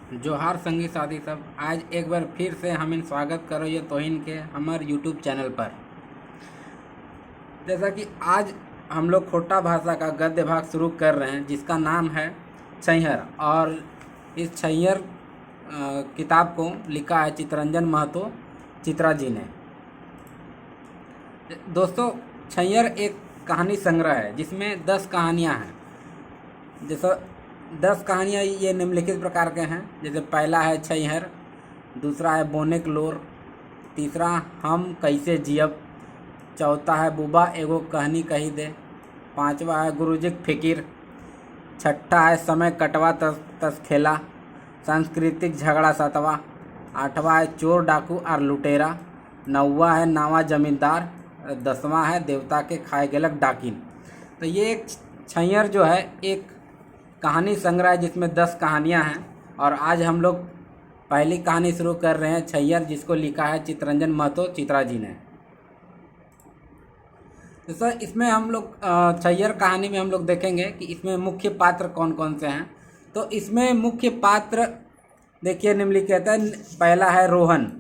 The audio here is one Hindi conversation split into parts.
जोहार संगी साथी सब। आज एक बार फिर से हम स्वागत करो ये तोहिन के हमारे यूट्यूब चैनल पर। जैसा कि आज हम लोग खोटा भाषा का गद्य भाग शुरू कर रहे हैं जिसका नाम है छैहर। और इस छैहर किताब को लिखा है चितरंजन महतो चित्रा जी ने। दोस्तों, छैहर एक कहानी संग्रह है जिसमें 10 कहानियाँ हैं। जैसा 10 कहानियाँ ये निम्नलिखित प्रकार के हैं। जैसे पहला है छैहर, दूसरा है बोने के लोर, तीसरा हम कैसे जियब, चौथा है बुबा एगो कहनी कही दे, पांचवा है गुरुजी के फिकिर, छठा है समय कटवा तस खेला, सांस्कृतिक झगड़ा सातवा, आठवां है चोर डाकू और लुटेरा, नौवा है नावा जमींदार, दसवां है देवता के खाए गलक डाकिन। तो ये एक छैहर जो है एक कहानी संग्रह है जिसमें 10 कहानियां हैं। और आज हम लोग पहली कहानी शुरू कर रहे हैं छैहर, जिसको लिखा है चितरंजन महतो चित्रा जी ने। तो सर, इसमें हम लोग छैहर कहानी में हम लोग देखेंगे कि इसमें मुख्य पात्र कौन कौन से हैं। तो इसमें मुख्य पात्र देखिए निम्नलिखित है। पहला है रोहन,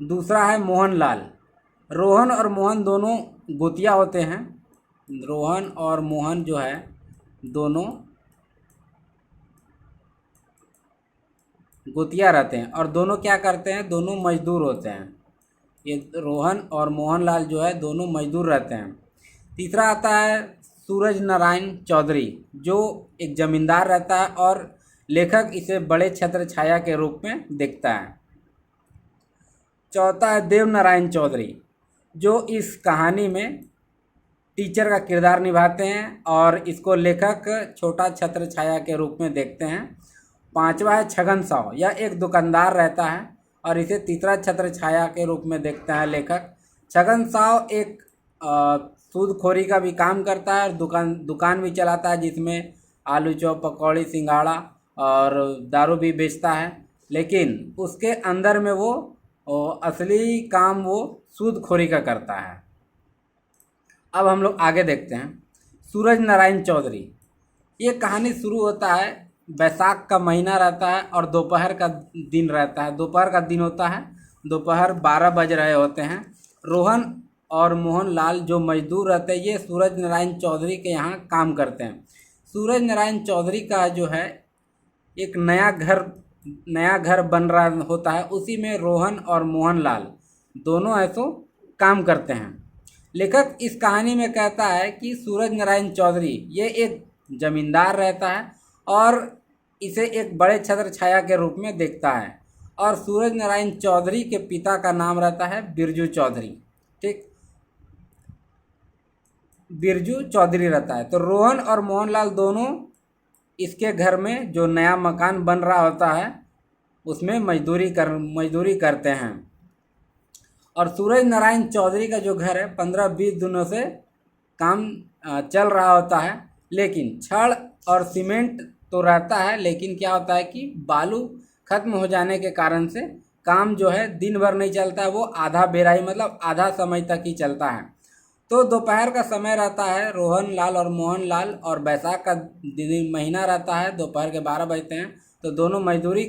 दूसरा है मोहनलाल। रोहन और मोहन दोनों गोतिया होते हैं। रोहन और मोहन जो है दोनों गोतिया रहते हैं और दोनों क्या करते हैं, दोनों मजदूर होते हैं। ये रोहन और मोहनलाल जो है दोनों मजदूर रहते हैं। तीसरा आता है सूरज नारायण चौधरी, जो एक जमींदार रहता है और लेखक इसे बड़े छत्र छाया के रूप में देखता है। चौथा है देव नारायण चौधरी, जो इस कहानी में टीचर का किरदार निभाते हैं और इसको लेखक छोटा छत्र छाया के रूप में देखते हैं। पांचवा है छगन साव, यह एक दुकानदार रहता है और इसे तीसरा छत्र छाया के रूप में देखता है लेखक। छगन साव एक सूदखोरी का भी काम करता है और दुकान भी चलाता है, जिसमें आलू चौप पकौड़ी सिंघाड़ा और दारू भी बेचता है। लेकिन उसके अंदर में वो असली काम वो सूदखोरी का करता है। अब हम लोग आगे देखते हैं सूरज नारायण चौधरी। ये कहानी शुरू होता है, बैसाख का महीना रहता है और दोपहर का दिन रहता है। दोपहर का दिन होता है, दोपहर 12 बज रहे होते हैं। रोहन और मोहनलाल जो मजदूर रहते हैं ये सूरज नारायण चौधरी के यहाँ काम करते हैं। सूरज नारायण चौधरी का जो है एक नया घर बन रहा होता है, उसी में रोहन और मोहनलाल दोनों ऐसो काम करते हैं। लेखक इस कहानी में कहता है कि सूरज नारायण चौधरी ये एक जमींदार रहता है और इसे एक बड़े छत्र छाया के रूप में देखता है। और सूरज नारायण चौधरी के पिता का नाम रहता है बिरजू चौधरी। ठीक, बिरजू चौधरी रहता है। तो रोहन और मोहनलाल दोनों इसके घर में जो नया मकान बन रहा होता है उसमें मजदूरी करते हैं। और सूरज नारायण चौधरी का जो घर है 15-20 दिनों से काम चल रहा होता है, लेकिन छड़ और सीमेंट तो रहता है, लेकिन क्या होता है कि बालू खत्म हो जाने के कारण से काम जो है दिन भर नहीं चलता है, वो आधा बेराई मतलब आधा समय तक ही चलता है। तो दोपहर का समय रहता है, रोहन लाल और मोहन लाल, और बैसाख का दिन महीना रहता है, दोपहर के 12 बजते हैं। तो दोनों मजदूरी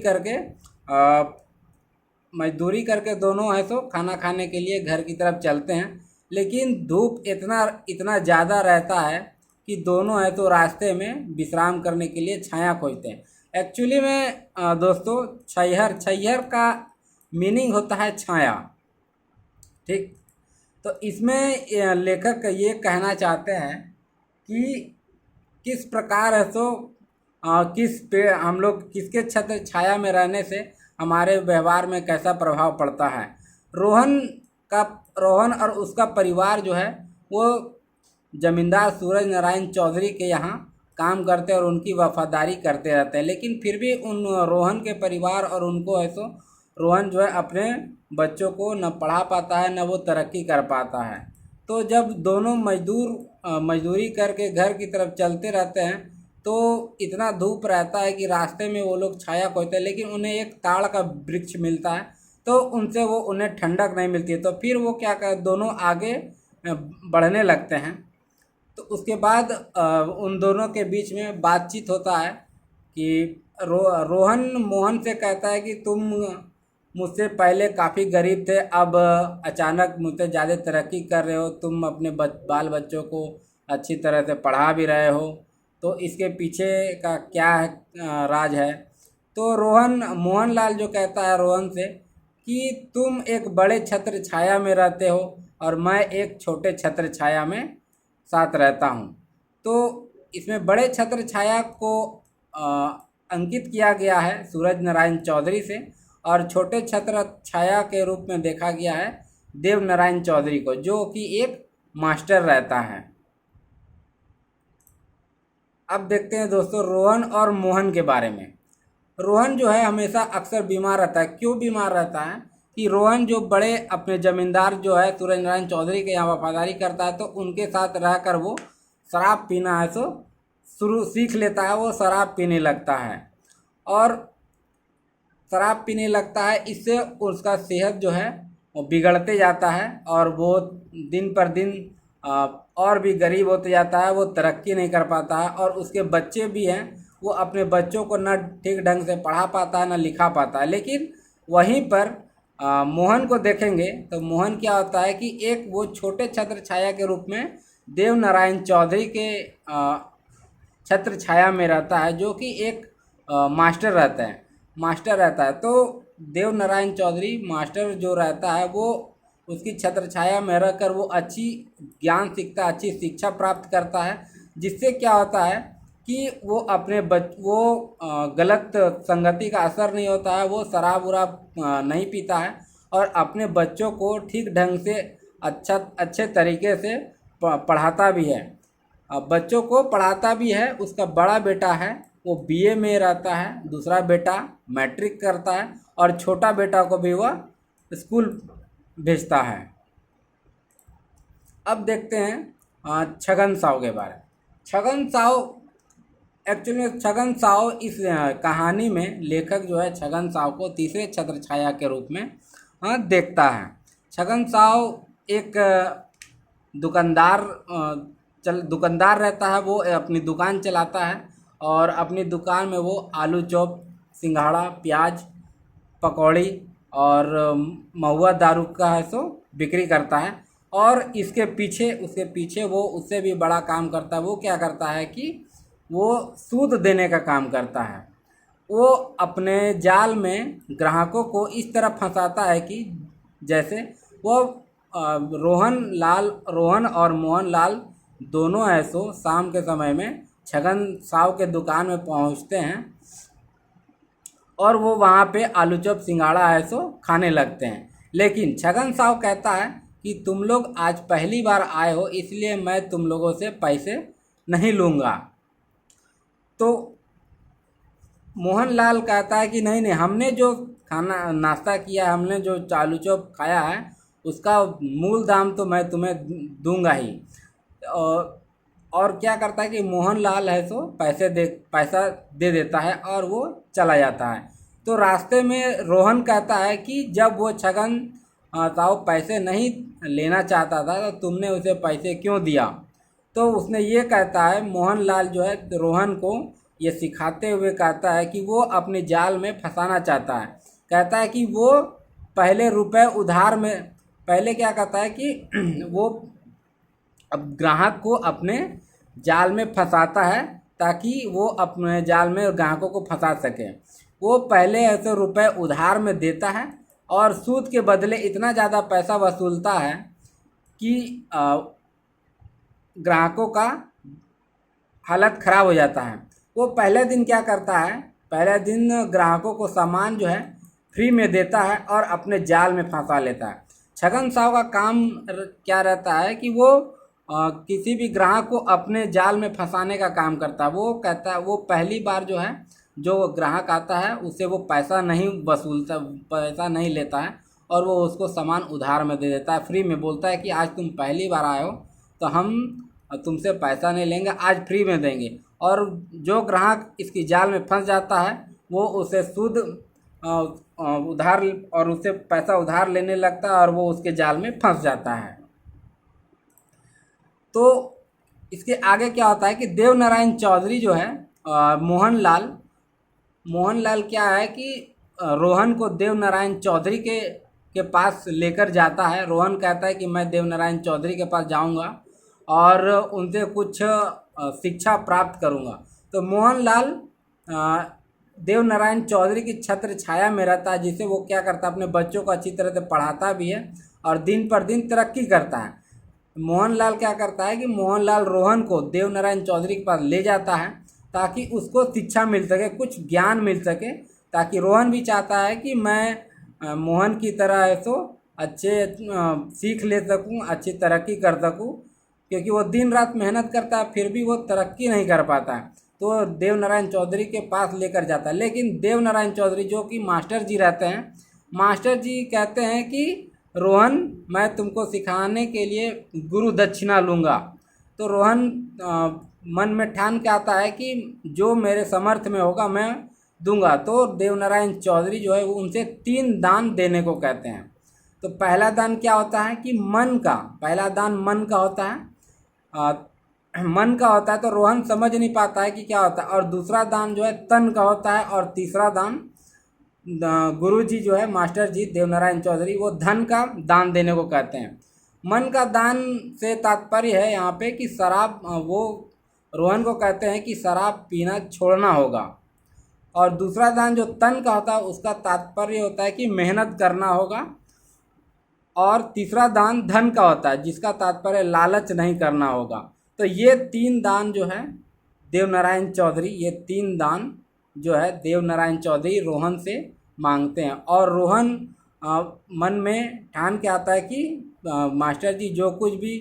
करके दोनों है सो खाना खाने के लिए घर की तरफ चलते हैं। लेकिन धूप इतना ज़्यादा रहता है कि दोनों है तो रास्ते में विश्राम करने के लिए छाया खोजते हैं। एक्चुअली में दोस्तों, छैहर का मीनिंग होता है छाया। ठीक, तो इसमें लेखक ये कहना चाहते हैं कि किस प्रकार है तो किस पे हम लोग किसके छत्र छाया में रहने से हमारे व्यवहार में कैसा प्रभाव पड़ता है। रोहन और उसका परिवार जो है वो जमींदार सूरज नारायण चौधरी के यहाँ काम करते और उनकी वफादारी करते रहते हैं। लेकिन फिर भी उन रोहन के परिवार और उनको ऐसो रोहन जो है अपने बच्चों को न पढ़ा पाता है, न वो तरक्की कर पाता है। तो जब दोनों मजदूरी करके घर की तरफ चलते रहते हैं तो इतना धूप रहता है कि रास्ते में वो लोग छाया खोजते हैं, लेकिन उन्हें एक ताड़ का वृक्ष मिलता है तो उनसे वो उन्हें ठंडक नहीं मिलती है। तो फिर वो क्या कर दोनों आगे बढ़ने लगते हैं। तो उसके बाद उन दोनों के बीच में बातचीत होता है कि रोहन मोहन से कहता है कि तुम मुझसे पहले काफ़ी गरीब थे, अब अचानक मुझसे ज़्यादा तरक्की कर रहे हो, तुम अपने बाल बच्चों को अच्छी तरह से पढ़ा भी रहे हो, तो इसके पीछे का क्या है, राज है। तो मोहनलाल जो कहता है रोहन से कि तुम एक बड़े छत्र छाया में रहते हो और मैं एक छोटे छत्र छाया में साथ रहता हूँ। तो इसमें बड़े छत्र छाया को अंकित किया गया है सूरज नारायण चौधरी से, और छोटे छत्र छाया के रूप में देखा गया है देव नारायण चौधरी को, जो कि एक मास्टर रहता है। अब देखते हैं दोस्तों रोहन और मोहन के बारे में। रोहन जो है हमेशा अक्सर बीमार रहता है। क्यों बीमार रहता है कि रोहन जो बड़े अपने ज़मींदार जो है सूरज नारायण चौधरी के यहाँ वफादारी करता है, तो उनके साथ रहकर वो शराब पीना है सो शुरू सीख लेता है। वो शराब पीने लगता है और शराब पीने लगता है, इससे उसका सेहत जो है वो बिगड़ते जाता है और वो दिन पर दिन और भी गरीब होते जाता है। वो तरक्की नहीं कर पाता है और उसके बच्चे भी हैं, वो अपने बच्चों को न ठीक ढंग से पढ़ा पाता है न लिखा पाता है। लेकिन वहीं पर मोहन को देखेंगे तो मोहन क्या होता है कि एक वो छोटे छत्र छाया के रूप में देव नारायण चौधरी के छत्र छाया में रहता है, जो कि एक मास्टर रहता है। तो देव नारायण चौधरी मास्टर जो रहता है वो उसकी छत्र छाया में रहकर वो अच्छी ज्ञान सीखता है, अच्छी शिक्षा प्राप्त करता है, जिससे क्या होता है कि वो अपने गलत संगति का असर नहीं होता है, वो शराब उराब नहीं पीता है और अपने बच्चों को ठीक ढंग से अच्छे तरीके से पढ़ाता भी है। बच्चों को पढ़ाता भी है। उसका बड़ा बेटा है वो बीए में रहता है, दूसरा बेटा मैट्रिक करता है और छोटा बेटा को भी वह स्कूल भेजता है। अब देखते हैं छगन साव के बारे में। छगन साव इस कहानी में लेखक जो है छगन साव को तीसरे छत्र छाया के रूप में देखता है। छगन साव एक दुकानदार रहता है। वो अपनी दुकान चलाता है और अपनी दुकान में वो आलू चॉप, सिंघाड़ा, प्याज, पकौड़ी और महुआ दारू का है सो बिक्री करता है। और उसके पीछे वो उससे भी बड़ा काम करता है। वो क्या करता है कि वो सूद देने का काम करता है। वो अपने जाल में ग्राहकों को इस तरह फंसाता है कि जैसे वो रोहन और मोहनलाल दोनों ऐसो शाम के समय में छगन साव के दुकान में पहुंचते हैं और वो वहाँ पे आलू चॉप सिंघाड़ा ऐसो खाने लगते हैं। लेकिन छगन साव कहता है कि तुम लोग आज पहली बार आए हो, इसलिए मैं तुम लोगों से पैसे नहीं लूँगा। तो मोहनलाल कहता है कि नहीं, हमने जो खाना नाश्ता किया, हमने जो आलू चॉप खाया है, उसका मूल दाम तो मैं तुम्हें दूंगा ही। और क्या करता है कि मोहनलाल है सो पैसा दे देता है और वो चला जाता है। तो रास्ते में रोहन कहता है कि जब वो छगन साव पैसे नहीं लेना चाहता था तो तुमने उसे पैसे क्यों दिया। तो उसने ये कहता है, मोहनलाल जो है रोहन को ये सिखाते हुए कहता है कि वो अपने जाल में फंसाना चाहता है। कहता है कि वो पहले रुपए उधार में पहले क्या कहता है कि वो अब ग्राहक को अपने जाल में फंसाता है ताकि वो अपने जाल में ग्राहकों को फंसा सके। वो पहले ऐसे रुपए उधार में देता है और सूद के बदले इतना ज़्यादा पैसा वसूलता है कि ग्राहकों का हालत ख़राब हो जाता है। वो पहले दिन क्या करता है, पहले दिन ग्राहकों को सामान जो है फ्री में देता है और अपने जाल में फंसा लेता है। छगन साव का काम क्या रहता है कि वो किसी भी ग्राहक को अपने जाल में फंसाने का काम करता है। वो कहता है, वो पहली बार जो है जो ग्राहक आता है उससे वो पैसा नहीं लेता है और वो उसको सामान उधार में दे देता है, फ्री में। बोलता है कि आज तुम पहली बार आए हो तो हम तुमसे पैसा नहीं लेंगे, आज फ्री में देंगे। और जो ग्राहक इसकी जाल में फंस जाता है वो उसे सूद उधार और उससे पैसा उधार लेने लगता है और वो उसके जाल में फंस जाता है। तो इसके आगे क्या होता है कि देव नारायण चौधरी जो है मोहनलाल मोहनलाल क्या है कि रोहन को देवनारायण चौधरी के पास लेकर जाता है। रोहन कहता है कि मैं देवनारायण चौधरी के पास जाऊंगा और उनसे कुछ शिक्षा प्राप्त करूंगा। तो मोहनलाल देवनारायण चौधरी की छत्र छाया में रहता है, जिसे वो क्या करता है, अपने बच्चों को अच्छी तरह से पढ़ाता भी है और दिन पर दिन तरक्की करता है। मोहनलाल क्या करता है कि मोहनलाल रोहन को देवनारायण चौधरी के पास ले जाता है ताकि उसको शिक्षा मिल सके, कुछ ज्ञान मिल सके, ताकि रोहन भी चाहता है कि मैं मोहन की तरह है तो अच्छे सीख ले सकूं, अच्छी तरक्की कर सकूं, क्योंकि वो दिन रात मेहनत करता है फिर भी वो तरक्की नहीं कर पाता है। तो देवनारायण चौधरी के पास लेकर जाता है, लेकिन देवनारायण चौधरी जो कि मास्टर जी रहते हैं, मास्टर जी कहते हैं कि रोहन, मैं तुमको सिखाने के लिए गुरु दक्षिणा लूँगा। तो रोहन मन में ठान के आता है कि जो मेरे समर्थ में होगा मैं दूंगा। तो देवनारायण चौधरी जो है वो उनसे 3 दान देने को कहते हैं। तो पहला दान क्या होता है कि पहला दान मन का होता है, मन का होता है। तो रोहन समझ नहीं पाता है कि क्या होता है। और दूसरा दान जो है तन का होता है, और तीसरा दान गुरुजी जो है मास्टर जी देवनारायण चौधरी वो धन का दान देने को कहते हैं। मन का दान से तात्पर्य है यहाँ पे कि शराब, वो रोहन को कहते हैं कि शराब पीना छोड़ना होगा। और दूसरा दान जो तन का होता है उसका तात्पर्य होता है कि मेहनत करना होगा। और तीसरा दान धन का होता है जिसका तात्पर्य लालच नहीं करना होगा। तो ये 3 दान जो है देवनारायण चौधरी, ये 3 दान जो है देवनारायण चौधरी रोहन से मांगते हैं। और रोहन मन में ठान के आता है कि मास्टर जी जो कुछ भी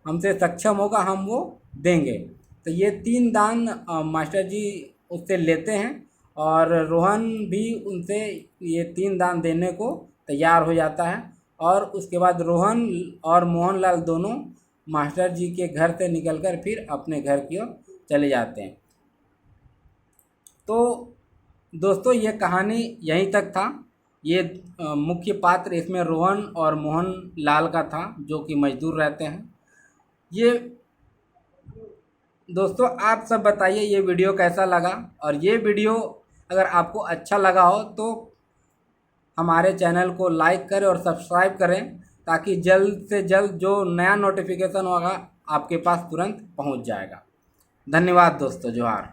हमसे सक्षम होगा हम वो देंगे। तो ये 3 दान मास्टर जी उससे लेते हैं और रोहन भी उनसे ये 3 दान देने को तैयार हो जाता है। और उसके बाद रोहन और मोहनलाल दोनों मास्टर जी के घर से निकलकर फिर अपने घर की ओर चले जाते हैं। तो दोस्तों ये कहानी यहीं तक था। ये मुख्य पात्र इसमें रोहन और मोहनलाल का था जो कि मजदूर रहते हैं। ये दोस्तों आप सब बताइए ये वीडियो कैसा लगा, और ये वीडियो अगर आपको अच्छा लगा हो तो हमारे चैनल को लाइक करें और सब्सक्राइब करें, ताकि जल्द से जल्द जो नया नोटिफिकेशन होगा आपके पास तुरंत पहुंच जाएगा। धन्यवाद दोस्तों, जोहार।